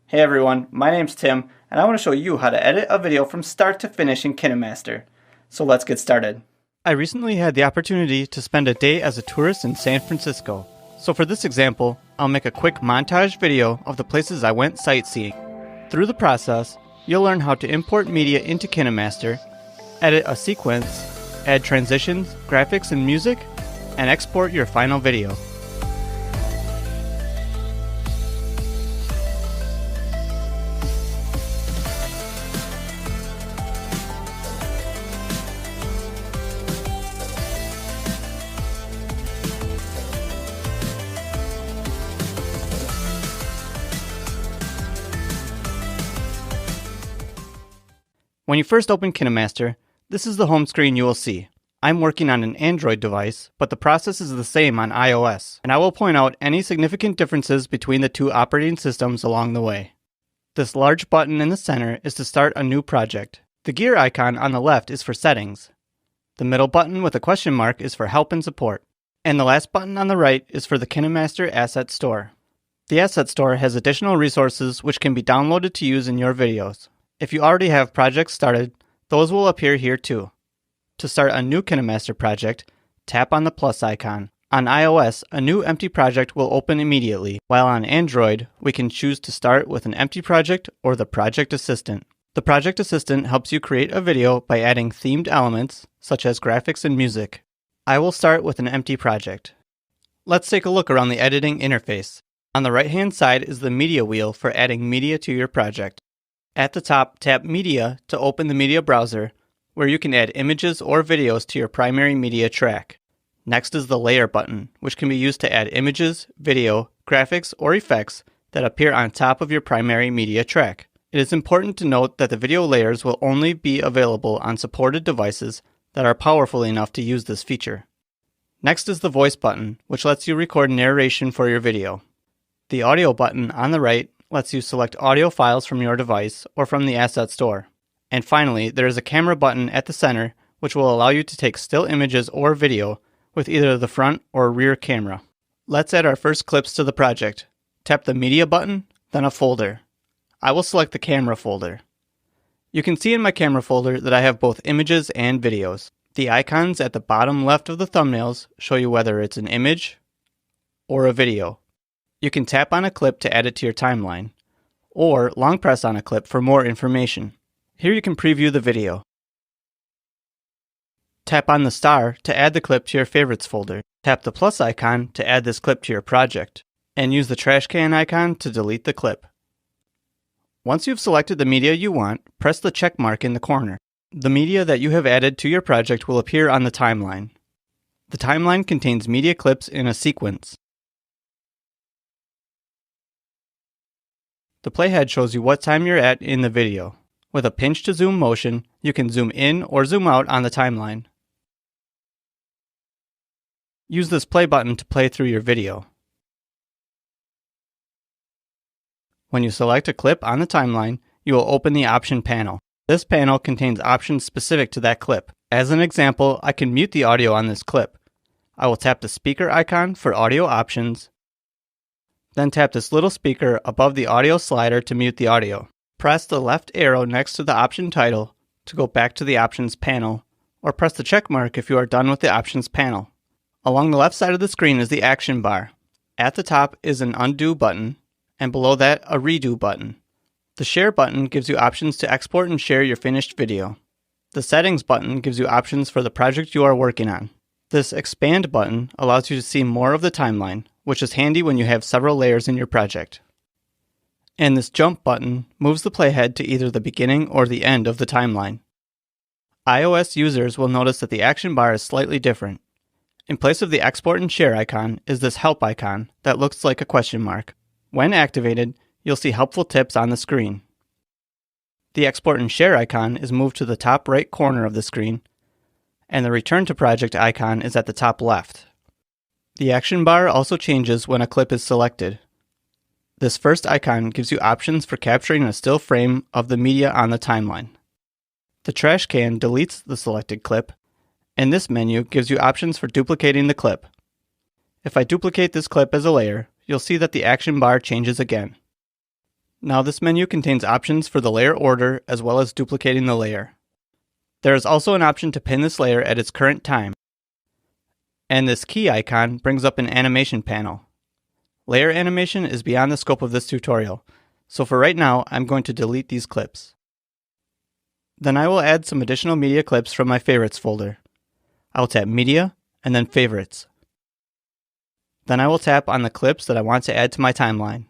Hey everyone, my name's Tim, and I want to show you how to edit a video from start to finish in KineMaster. So let's get started. I recently had the opportunity to spend a day as a tourist in San Francisco. So for this example, I'll make a quick montage video of the places I went sightseeing. Through the process, you'll learn how to import media into KineMaster, edit a sequence, add transitions, graphics, and music, and export your final video. When you first open KineMaster, this is the home screen you will see. I'm working on an Android device, but the process is the same on iOS, and I will point out any significant differences between the two operating systems along the way. This large button in the center is to start a new project. The gear icon on the left is for settings. The middle button with a question mark is for help and support. And the last button on the right is for the KineMaster Asset Store. The Asset Store has additional resources which can be downloaded to use in your videos. If you already have projects started, those will appear here too. To start a new KineMaster project, tap on the plus icon. On iOS, a new empty project will open immediately, while on Android, we can choose to start with an empty project or the Project Assistant. The Project Assistant helps you create a video by adding themed elements, such as graphics and music. I will start with an empty project. Let's take a look around the editing interface. On the right-hand side is the media wheel for adding media to your project. At the top, tap Media to open the media browser, where you can add images or videos to your primary media track. Next is the Layer button, which can be used to add images, video, graphics, or effects that appear on top of your primary media track. It is important to note that the video layers will only be available on supported devices that are powerful enough to use this feature. Next is the Voice button, which lets you record narration for your video. The Audio button on the right lets you select audio files from your device or from the Asset Store. And finally, there is a Camera button at the center, which will allow you to take still images or video with either the front or rear camera. Let's add our first clips to the project. Tap the Media button, then a folder. I will select the Camera folder. You can see in my Camera folder that I have both images and videos. The icons at the bottom left of the thumbnails show you whether it's an image or a video. You can tap on a clip to add it to your timeline, or long press on a clip for more information. Here you can preview the video. Tap on the star to add the clip to your favorites folder. Tap the plus icon to add this clip to your project, and use the trash can icon to delete the clip. Once you've selected the media you want, press the check mark in the corner. The media that you have added to your project will appear on the timeline. The timeline contains media clips in a sequence. The playhead shows you what time you're at in the video. With a pinch to zoom motion, you can zoom in or zoom out on the timeline. Use this play button to play through your video. When you select a clip on the timeline, you will open the option panel. This panel contains options specific to that clip. As an example, I can mute the audio on this clip. I will tap the speaker icon for audio options, then tap this little speaker above the audio slider to mute the audio. Press the left arrow next to the option title to go back to the options panel, or press the check mark if you are done with the options panel. Along the left side of the screen is the action bar. At the top is an undo button, and below that a redo button. The share button gives you options to export and share your finished video. The settings button gives you options for the project you are working on. This expand button allows you to see more of the timeline, which is handy when you have several layers in your project. And this jump button moves the playhead to either the beginning or the end of the timeline. iOS users will notice that the action bar is slightly different. In place of the export and share icon is this help icon that looks like a question mark. When activated, you'll see helpful tips on the screen. The export and share icon is moved to the top right corner of the screen, and the return to project icon is at the top left. The action bar also changes when a clip is selected. This first icon gives you options for capturing a still frame of the media on the timeline. The trash can deletes the selected clip, and this menu gives you options for duplicating the clip. If I duplicate this clip as a layer, you'll see that the action bar changes again. Now this menu contains options for the layer order as well as duplicating the layer. There is also an option to pin this layer at its current time. And this key icon brings up an animation panel. Layer animation is beyond the scope of this tutorial, so for right now I'm going to delete these clips. Then I will add some additional media clips from my favorites folder. I will tap Media and then Favorites. Then I will tap on the clips that I want to add to my timeline.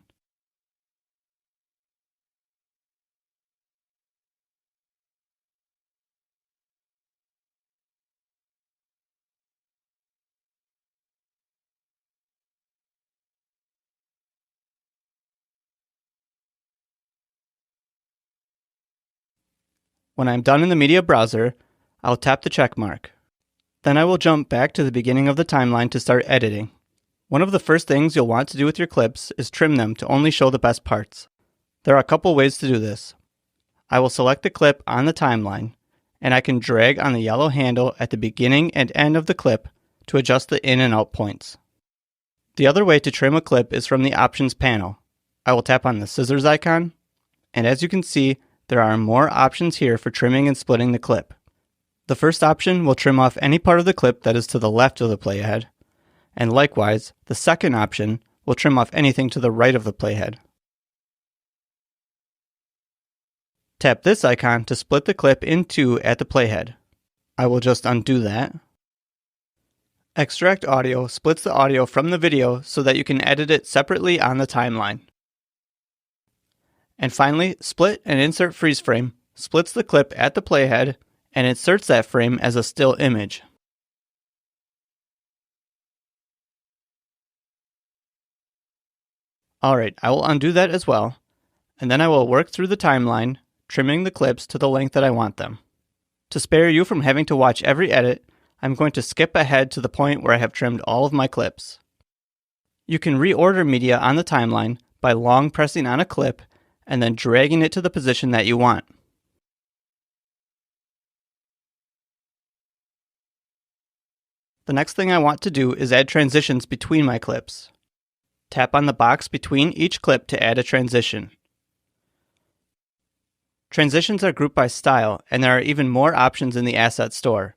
When I'm done in the media browser, I'll tap the check mark. Then I will jump back to the beginning of the timeline to start editing. One of the first things you'll want to do with your clips is trim them to only show the best parts. There are a couple ways to do this. I will select the clip on the timeline, and I can drag on the yellow handle at the beginning and end of the clip to adjust the in and out points. The other way to trim a clip is from the Options panel. I will tap on the scissors icon, and as you can see, there are more options here for trimming and splitting the clip. The first option will trim off any part of the clip that is to the left of the playhead, and likewise, the second option will trim off anything to the right of the playhead. Tap this icon to split the clip in two at the playhead. I will just undo that. Extract Audio splits the audio from the video so that you can edit it separately on the timeline. And finally, Split and Insert Freeze Frame splits the clip at the playhead and inserts that frame as a still image. Alright, I will undo that as well, and then I will work through the timeline, trimming the clips to the length that I want them. To spare you from having to watch every edit, I'm going to skip ahead to the point where I have trimmed all of my clips. You can reorder media on the timeline by long pressing on a clip and then dragging it to the position that you want. The next thing I want to do is add transitions between my clips. Tap on the box between each clip to add a transition. Transitions are grouped by style, and there are even more options in the asset store.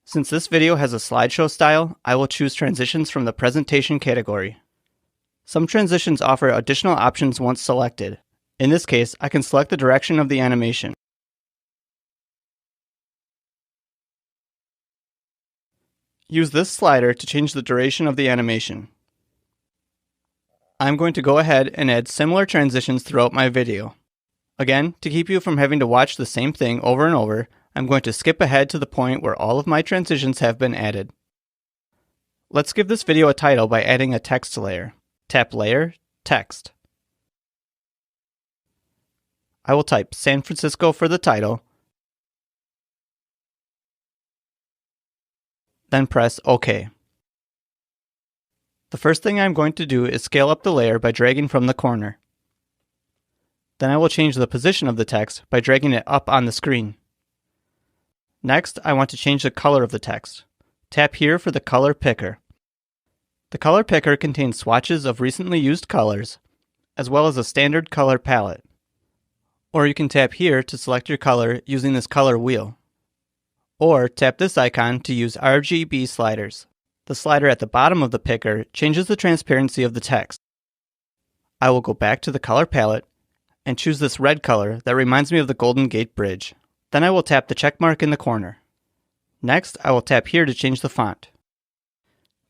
Since this video has a slideshow style, I will choose transitions from the presentation category. Some transitions offer additional options once selected. In this case, I can select the direction of the animation. Use this slider to change the duration of the animation. I'm going to go ahead and add similar transitions throughout my video. Again, to keep you from having to watch the same thing over and over, I'm going to skip ahead to the point where all of my transitions have been added. Let's give this video a title by adding a text layer. Tap Layer, Text. I will type San Francisco for the title, then press OK. The first thing I'm going to do is scale up the layer by dragging from the corner. Then I will change the position of the text by dragging it up on the screen. Next, I want to change the color of the text. Tap here for the color picker. The color picker contains swatches of recently used colors, as well as a standard color palette. Or you can tap here to select your color using this color wheel. Or tap this icon to use RGB sliders. The slider at the bottom of the picker changes the transparency of the text. I will go back to the color palette and choose this red color that reminds me of the Golden Gate Bridge. Then I will tap the check mark in the corner. Next, I will tap here to change the font.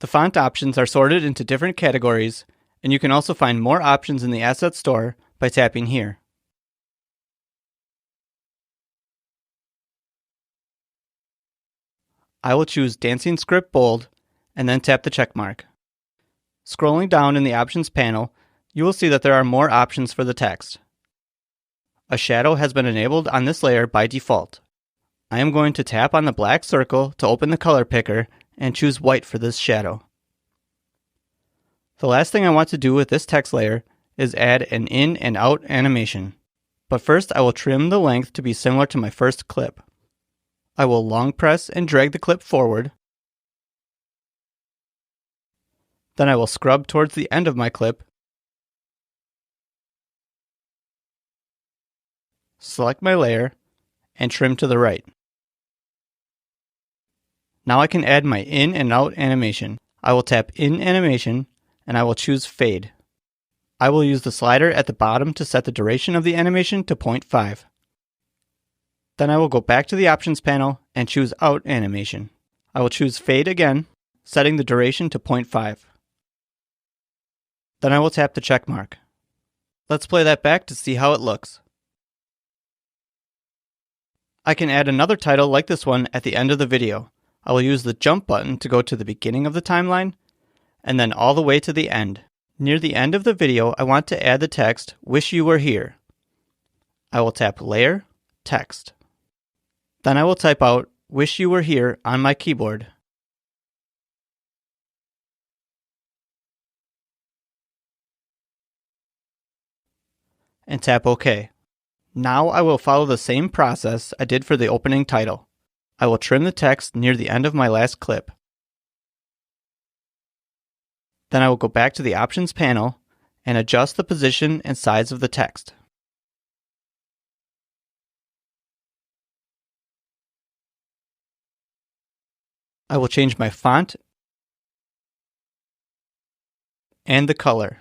The font options are sorted into different categories, and you can also find more options in the Asset Store by tapping here. I will choose Dancing Script Bold and then tap the check mark. Scrolling down in the Options panel, you will see that there are more options for the text. A shadow has been enabled on this layer by default. I am going to tap on the black circle to open the color picker and choose white for this shadow. The last thing I want to do with this text layer is add an in and out animation. But first I will trim the length to be similar to my first clip. I will long press and drag the clip forward. Then I will scrub towards the end of my clip, select my layer, and trim to the right. Now I can add my in and out animation. I will tap in animation and I will choose fade. I will use the slider at the bottom to set the duration of the animation to 0.5. Then I will go back to the options panel and choose out animation. I will choose fade again, setting the duration to 0.5. Then I will tap the check mark. Let's play that back to see how it looks. I can add another title like this one at the end of the video. I will use the jump button to go to the beginning of the timeline, and then all the way to the end. Near the end of the video, I want to add the text, "Wish you were here." I will tap Layer, Text. Then I will type out, "Wish you were here" on my keyboard. And tap OK. Now I will follow the same process I did for the opening title. I will trim the text near the end of my last clip. Then I will go back to the options panel and adjust the position and size of the text. I will change my font and the color.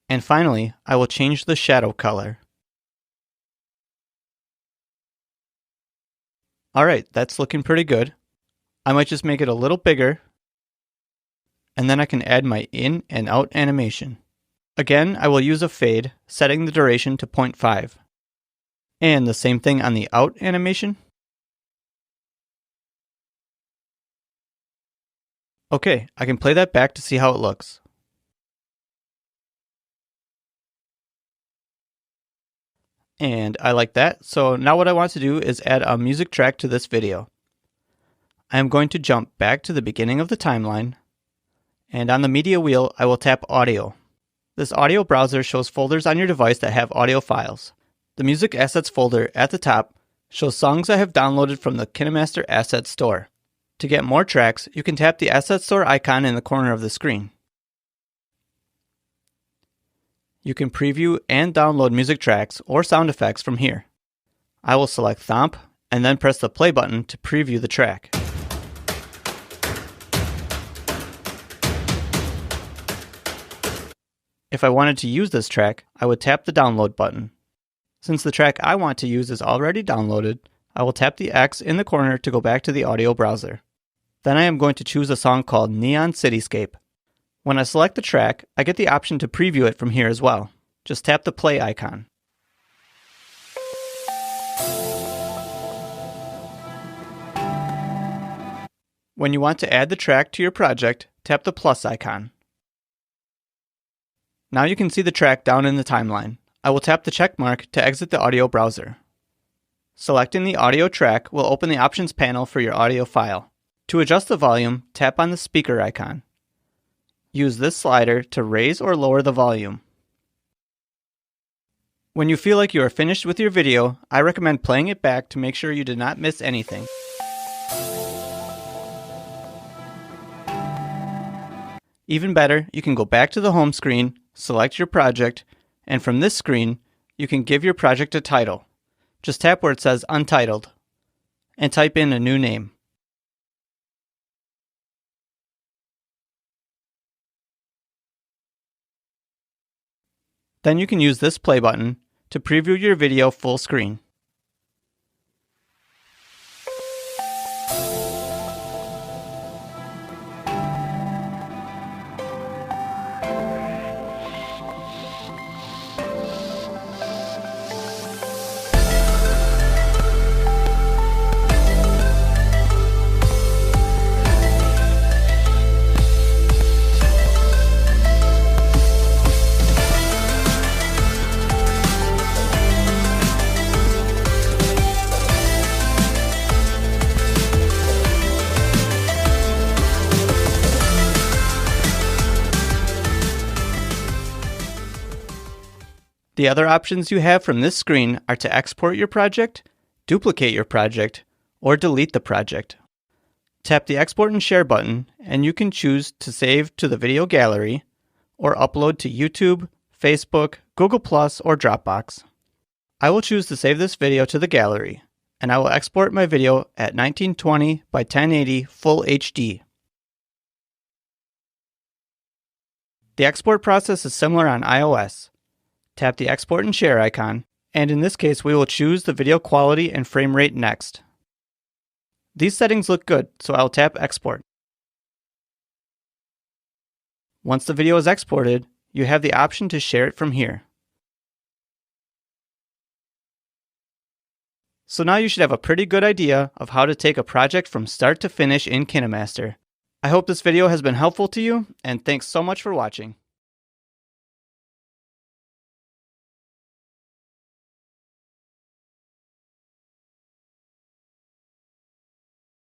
And finally, I will change the shadow color. Alright, that's looking pretty good. I might just make it a little bigger, and then I can add my in and out animation. Again, I will use a fade, setting the duration to 0.5. And the same thing on the out animation. Okay, I can play that back to see how it looks. And I like that, so now what I want to do is add a music track to this video. I am going to jump back to the beginning of the timeline, and on the media wheel I will tap Audio. This audio browser shows folders on your device that have audio files. The Music Assets folder at the top shows songs I have downloaded from the KineMaster Assets Store. To get more tracks, you can tap the Assets Store icon in the corner of the screen. You can preview and download music tracks or sound effects from here. I will select Thomp and then press the play button to preview the track. If I wanted to use this track, I would tap the download button. Since the track I want to use is already downloaded, I will tap the X in the corner to go back to the audio browser. Then I am going to choose a song called Neon Cityscape. When I select the track, I get the option to preview it from here as well. Just tap the play icon. When you want to add the track to your project, tap the plus icon. Now you can see the track down in the timeline. I will tap the check mark to exit the audio browser. Selecting the audio track will open the options panel for your audio file. To adjust the volume, tap on the speaker icon. Use this slider to raise or lower the volume. When you feel like you are finished with your video, I recommend playing it back to make sure you did not miss anything. Even better, you can go back to the home screen, select your project, and from this screen, you can give your project a title. Just tap where it says Untitled, and type in a new name. Then you can use this play button to preview your video full screen. The other options you have from this screen are to export your project, duplicate your project, or delete the project. Tap the Export and Share button, and you can choose to save to the video gallery or upload to YouTube, Facebook, Google+, or Dropbox. I will choose to save this video to the gallery, and I will export my video at 1920 by 1080 Full HD. The export process is similar on iOS. Tap the Export and Share icon, and in this case we will choose the video quality and frame rate next. These settings look good, so I'll tap Export. Once the video is exported, you have the option to share it from here. So now you should have a pretty good idea of how to take a project from start to finish in KineMaster. I hope this video has been helpful to you, and thanks so much for watching.